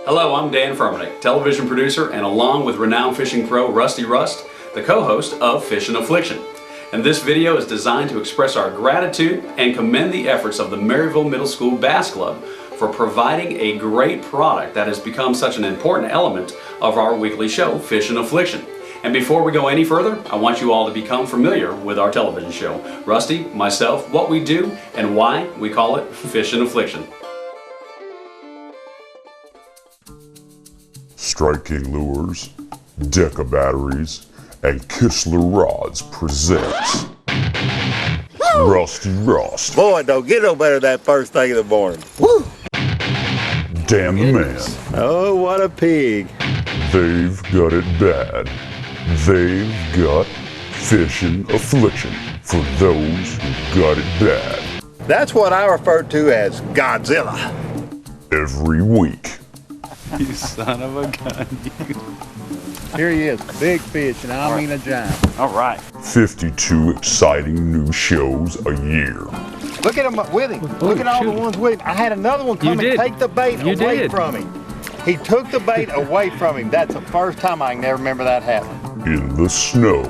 Hello, I'm Dan Furmanik, television producer, and along with renowned fishing pro Rusty Rust, the co-host of Fishin' Affliction. And this video is designed to express our gratitude and commend the efforts of the Maryville Middle School Bass Club for providing a great product that has become such an important element of our weekly show, Fishin' Affliction. And before we go any further, I want you all to become familiar with our television show. Rusty, myself, what we do, and why we call it Fishin' Affliction. Strike King Lures, Deca Batteries, and Kistler Rods presents Rusty Rust. Boy, don't get no better that first thing in the morning. Woo! Dan the Man. Oh, what a pig. They've got it bad. They've got Fishin' Affliction for those who got it bad. That's what I refer to as Godzilla. Every week. You son of a gun. Here he is, big fish, and I mean a giant. All right. 52 exciting new shows a year. Look at him with him. Look at all the ones with him. I had another one come and take the bait away from him. He took the bait away from him. That's the first time I can ever remember that happening. In the snow.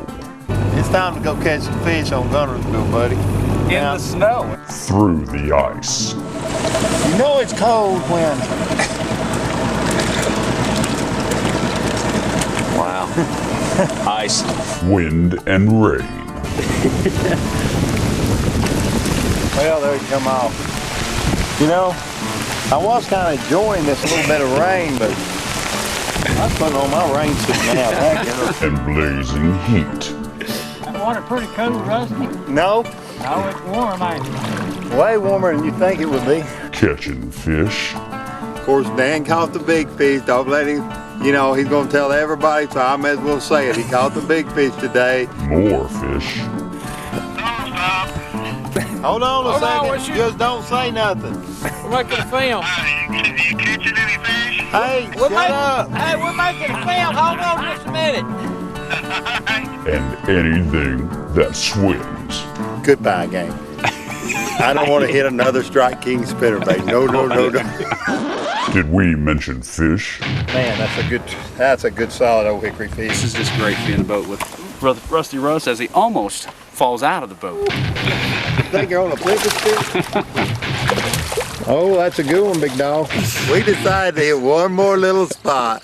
It's time to go catch some fish on Gunnersville, buddy. In the snow. Through the ice. You know it's cold when... Wow. Ice. Wind and rain. Well, there you come off. You know, I was kind of enjoying this little bit of rain, but I was putting on my rain suit now. And blazing heat. That water pretty cold, Rusty? No, No, it's warm, ain't it? way warmer than you think it would be. Catching fish. Of course, Dan caught the big fish. Don't let him, you know, he's going to tell everybody, so I may as well say it. He caught the big fish today. More fish. Hold on a second. Just don't say nothing. We're making a film. You catching any fish? Hey, We're shut up. Hey, we're making a film. Hold on just a minute. And anything that swims. Goodbye, gang. I don't want to hit another Strike King spinnerbait. No. Did we mention fish? Man, that's a good solid old hickory fish. This is just great to be in a boat with Rusty Rust as he almost falls out of the boat. Think you're on a flipping fish? Oh, that's a good one, big dog. We decided to hit one more little spot.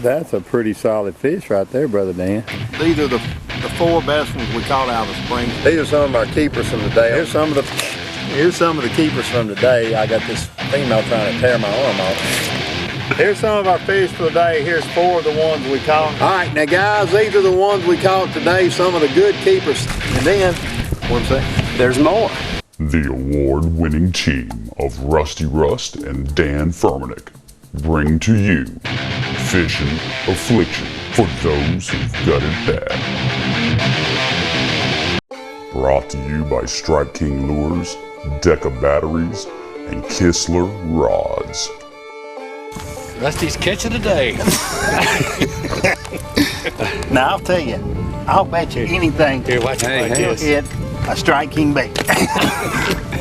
That's a pretty solid fish right there, Brother Dan. These are the four best ones we caught out of the spring. These are some of our keepers from today. Here's some of the keepers from today. I got this female trying to tear my arm off. Here's some of our fish for the day. Here's four of the ones we caught. All right, now guys, these are the ones we caught today. Some of the good keepers. And then, what's that? There's more. The award-winning team of Rusty Rust and Dan Furmanik bring to you Fishin' Affliction for those who've got it bad. Brought to you by Strike King Lures, Deca Batteries, and Kistler Rods. Rusty's catching today. Now I'll tell you, I'll bet you anything Here, watch it. you'll hit a Strike King bait.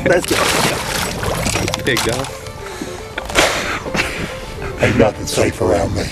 Let's go. Big dog. Ain't nothing safe around me.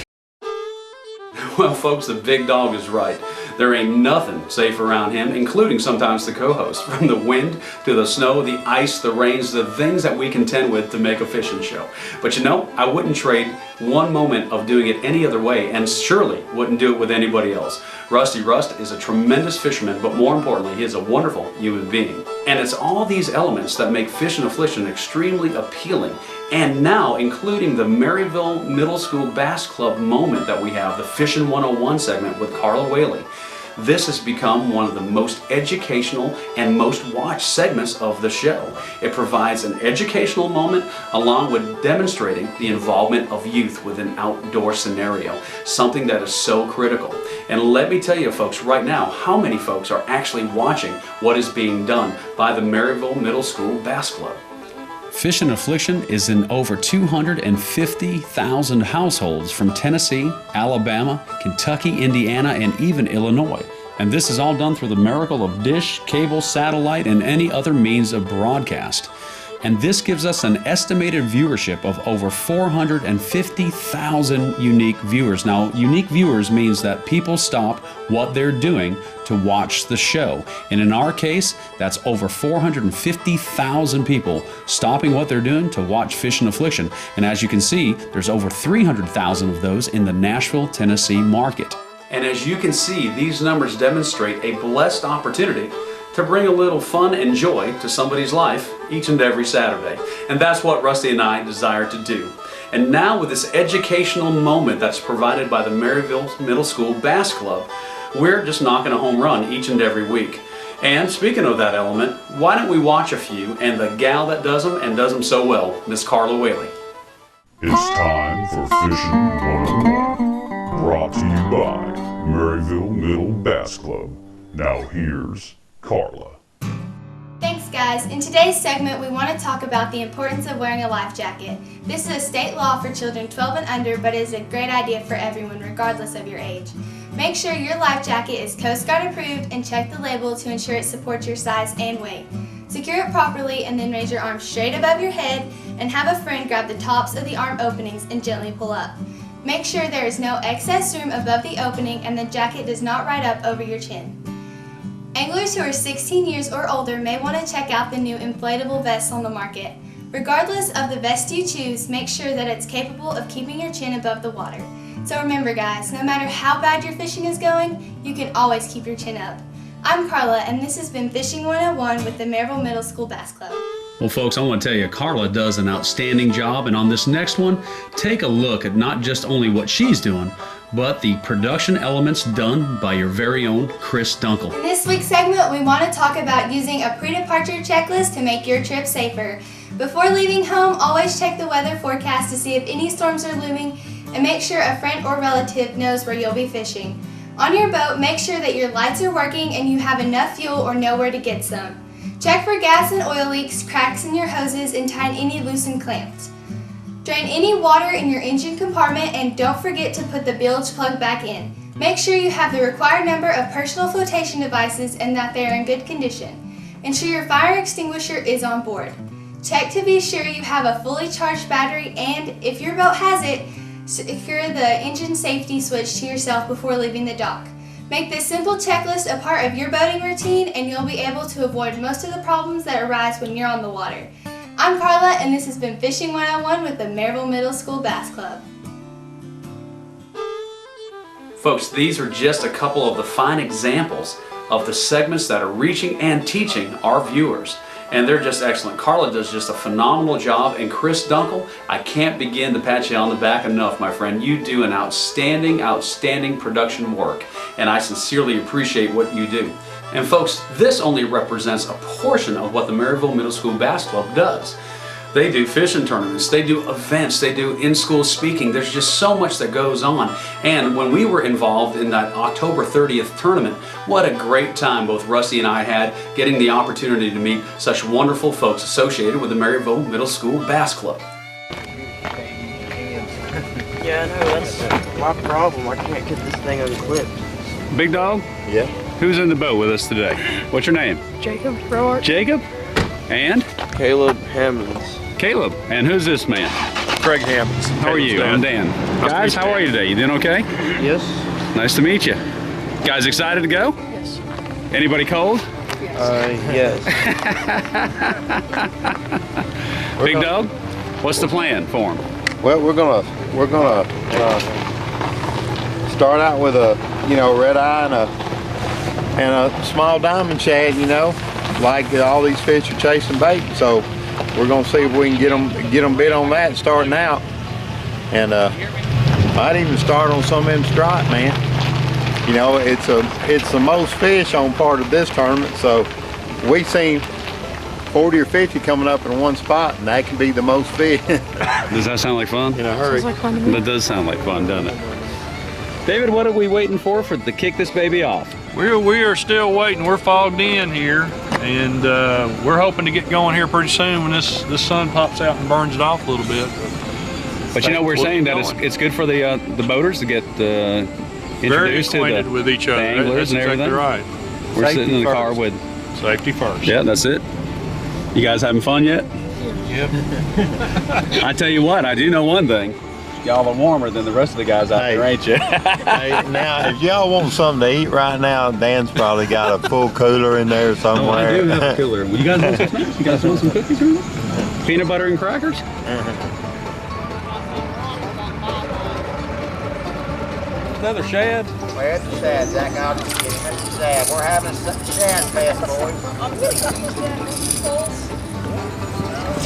Well, folks, the big dog is right. There ain't nothing safe around him, including sometimes the co-host. From the wind to the snow, the ice, the rains, the things that we contend with to make a fishing show. But you know, I wouldn't trade one moment of doing it any other way, and surely wouldn't do it with anybody else. Rusty Rust is a tremendous fisherman, but more importantly, he is a wonderful human being. And it's all these elements that make Fishin' Affliction extremely appealing. And now, including the Maryville Middle School Bass Club moment that we have, the Fishin' 101 segment with Carla Whaley. This has become one of the most educational and most watched segments of the show. It provides an educational moment along with demonstrating the involvement of youth with an outdoor scenario, something that is so critical. And let me tell you folks right now how many folks are actually watching what is being done by the Maryville Middle School Bass Club. Fishin' Affliction is in over 250,000 households from Tennessee, Alabama, Kentucky, Indiana, and even Illinois. And this is all done through the miracle of dish, cable, satellite, and any other means of broadcast. and this gives us an estimated viewership of over 450,000 unique viewers. Now, unique viewers means that people stop what they're doing to watch the show. And in our case, that's over 450,000 people stopping what they're doing to watch Fishin' Affliction. And as you can see, there's over 300,000 of those in the Nashville, Tennessee market. And as you can see, these numbers demonstrate a blessed opportunity to bring a little fun and joy to somebody's life each and every Saturday. And that's what Rusty and I desire to do. And now with this educational moment that's provided by the Maryville Middle School Bass Club, we're just knocking a home run each and every week. And speaking of that element, why don't we watch a few, and the gal that does them and does them so well, Miss Carla Whaley. It's time for Fishin' 101, brought to you by Maryville Middle Bass Club. Now here's Carla. Thanks guys. In today's segment we want to talk about the importance of wearing a life jacket. This is a state law for children 12 and under, but it is a great idea for everyone regardless of your age. Make sure your life jacket is Coast Guard approved and check the label to ensure it supports your size and weight. Secure it properly and then raise your arms straight above your head and have a friend grab the tops of the arm openings and gently pull up. Make sure there is no excess room above the opening and the jacket does not ride up over your chin. Anglers who are 16 years or older may want to check out the new inflatable vests on the market. Regardless of the vest you choose, make sure that it's capable of keeping your chin above the water. So remember guys, no matter how bad your fishing is going, you can always keep your chin up. I'm Carla and this has been Fishing 101 with the Maryville Middle School Bass Club. Well folks, I want to tell you, Carla does an outstanding job, and on this next one, take a look at not just only what she's doing, but the production elements done by your very own Chris Dunkel. In this week's segment, we want to talk about using a pre-departure checklist to make your trip safer. Before leaving home, always check the weather forecast to see if any storms are looming, and make sure a friend or relative knows where you'll be fishing. On your boat, make sure that your lights are working and you have enough fuel or know where to get some. Check for gas and oil leaks, cracks in your hoses, and tighten any loosened clamps. Drain any water in your engine compartment and don't forget to put the bilge plug back in. Make sure you have the required number of personal flotation devices and that they are in good condition. Ensure your fire extinguisher is on board. Check to be sure you have a fully charged battery, and if your boat has it, secure the engine safety switch to yourself before leaving the dock. Make this simple checklist a part of your boating routine and you'll be able to avoid most of the problems that arise when you're on the water. I'm Carla and this has been Fishing 101 with the Maryville Middle School Bass Club. Folks, these are just a couple of the fine examples of the segments that are reaching and teaching our viewers. And they're just excellent. Carla does just a phenomenal job, and Chris Dunkel, I can't begin to pat you on the back enough, my friend. You do an outstanding, outstanding production work, and I sincerely appreciate what you do. And folks, this only represents a portion of what the Maryville Middle School Bass Club does. They do fishing tournaments, they do events, they do in-school speaking. There's just so much that goes on. And when we were involved in that October 30th tournament, what a great time both Rusty and I had getting the opportunity to meet such wonderful folks associated with the Maryville Middle School Bass Club. Yeah, I know, that's my problem. I can't get this thing unclipped. Big Dog? Yeah. Who's in the boat with us today? What's your name? Jacob Roark. Jacob? And? Caleb Hammonds. Caleb. And who's this man? Craig Hammonds. How are you? I'm Dan. Guys, how are you today? You doing okay? Yes. Nice to meet you. Guys excited to go? Yes. Anybody cold? Yes. Big Dog, what's the plan for him? Well, we're gonna start out with a red eye and a small diamond shad. Like all these fish are chasing bait, so we're gonna see if we can get them bit on that starting out, and might even start on some of them stripe, man. It's the most fish on part of this tournament, so we seen 40 or 50 coming up in one spot, and that can be the most fish. Does that sound like fun? In a hurry. Sounds like fun to me. That does sound like fun, doesn't it? David, what are we waiting for to kick this baby off? We are still waiting. We're fogged in here, and we're hoping to get going here pretty soon when this sun pops out and burns it off a little bit. But we're saying that it's good for the boaters to get introduced to with each other. the anglers That's and everything. exactly right. We're sitting in the car with. Safety first. Yeah, that's it. You guys having fun yet? Yep. I tell you what, I do know one thing. Y'all are warmer than the rest of the guys out there, ain't you? Hey, now, if y'all want something to eat right now, Dan's probably got a full cooler in there somewhere. I do have a cooler. Well, you guys want some snacks? You guys want some cookies or anything? Peanut butter and crackers? Another shad? Where it's a shad, Zach? I'll just get him. It's a shad. We're having a shad fest, boys.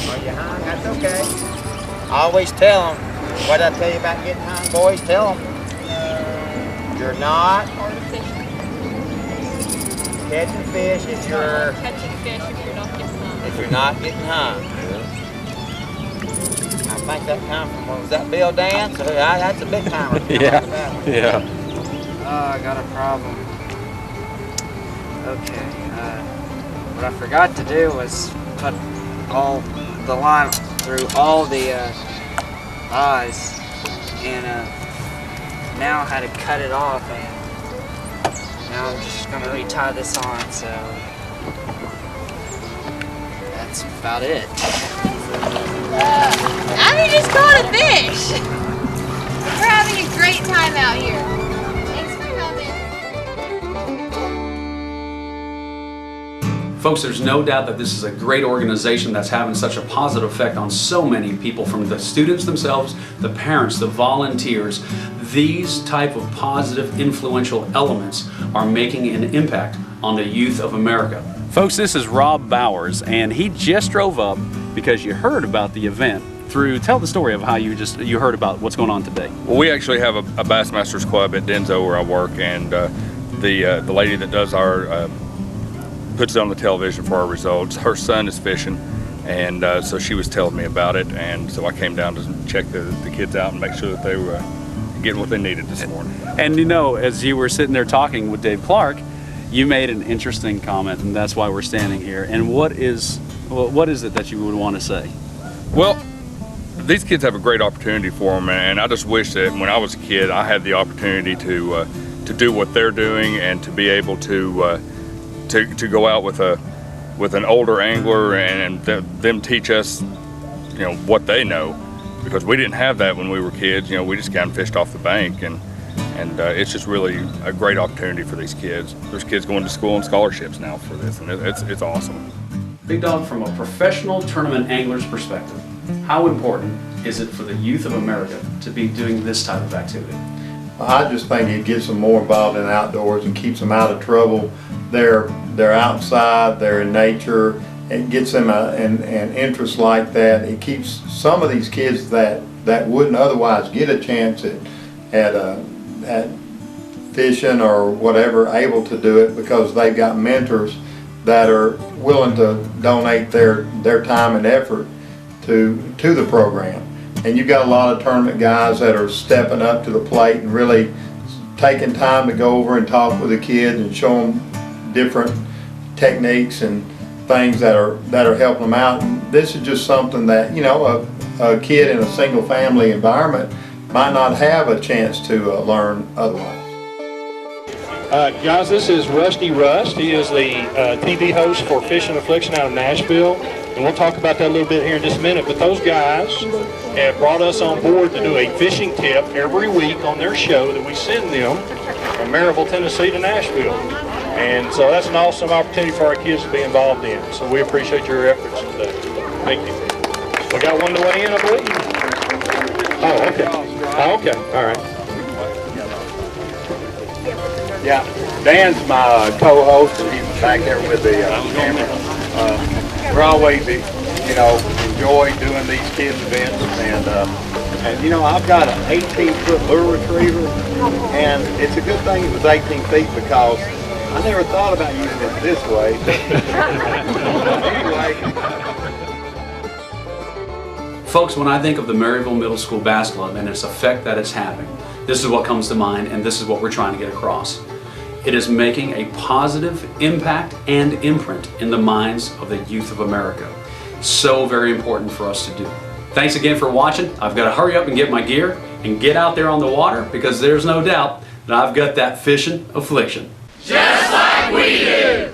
Are you hung? That's okay. Always tell them. What did I tell you about getting hung, boys? Tell them. You're not catching fish if you're Catching fish if you're not getting hung. if you're not getting hung. I think that comes from, was that Bill Dance? That's a big timer. Yeah. Oh, I got a problem. Okay, what I forgot to do was put all the line through all the eyes, and now I had to cut it off, and now I'm just gonna retie this on, so that's about it. Abby just caught a fish. We're having a great time out here. Thanks for coming. Folks, there's no doubt that this is a great organization that's having such a positive effect on so many people, from the students themselves, the parents, the volunteers. These type of positive, influential elements are making an impact on the youth of America. Folks, this is Rob Bowers, and he just drove up because you heard about the event. Tell the story of how you heard about what's going on today. Well, we actually have a Bassmasters Club at Denso where I work, and the lady that does our puts it on the television for our results. Her son is fishing, and so she was telling me about it, and so I came down to check the kids out and make sure that they were getting what they needed this morning. And you know, as you were sitting there talking with Dave Clark, you made an interesting comment, and that's why we're standing here. And what is it that you would want to say? Well, these kids have a great opportunity for them, and I just wish that when I was a kid, I had the opportunity to do what they're doing and to be able to go out with an older angler and them teach us, what they know, because we didn't have that when we were kids. We just kind of fished off the bank, and it's just really a great opportunity for these kids. There's kids going to school and scholarships now for this, and it's awesome. Big Dog, from a professional tournament angler's perspective, how important is it for the youth of America to be doing this type of activity? I just think it gets them more involved in the outdoors and keeps them out of trouble. They're outside, they're in nature. It gets them an interest like that. It keeps some of these kids that wouldn't otherwise get a chance at fishing or whatever able to do it, because they've got mentors that are willing to donate their time and effort to the program. And you've got a lot of tournament guys that are stepping up to the plate and really taking time to go over and talk with the kids and show them different techniques and things that are helping them out. And this is just something that a kid in a single family environment might not have a chance to learn otherwise. Guys, this is Rusty Rust. He is the TV host for Fishin' Affliction out of Nashville, and we'll talk about that a little bit here in just a minute. But those guys have brought us on board to do a fishing tip every week on their show that we send them from Maryville, Tennessee to Nashville. And so that's an awesome opportunity for our kids to be involved in. So we appreciate your efforts today. Thank you. We got one to weigh in, I believe. Oh, okay. Oh, okay. All right. Yeah, Dan's my co-host, and he's back there with the camera. We're always, enjoy doing these kids events, and I've got an 18-foot lure retriever, and it's a good thing it was 18 feet because I never thought about using it this way. Anyway. Folks, when I think of the Maryville Middle School Bass Club and its effect that it's having, this is what comes to mind, and this is what we're trying to get across. It is making a positive impact and imprint in the minds of the youth of America. So very important for us to do. Thanks again for watching. I've got to hurry up and get my gear and get out there on the water, because there's no doubt that I've got that fishing affliction. Just like we do!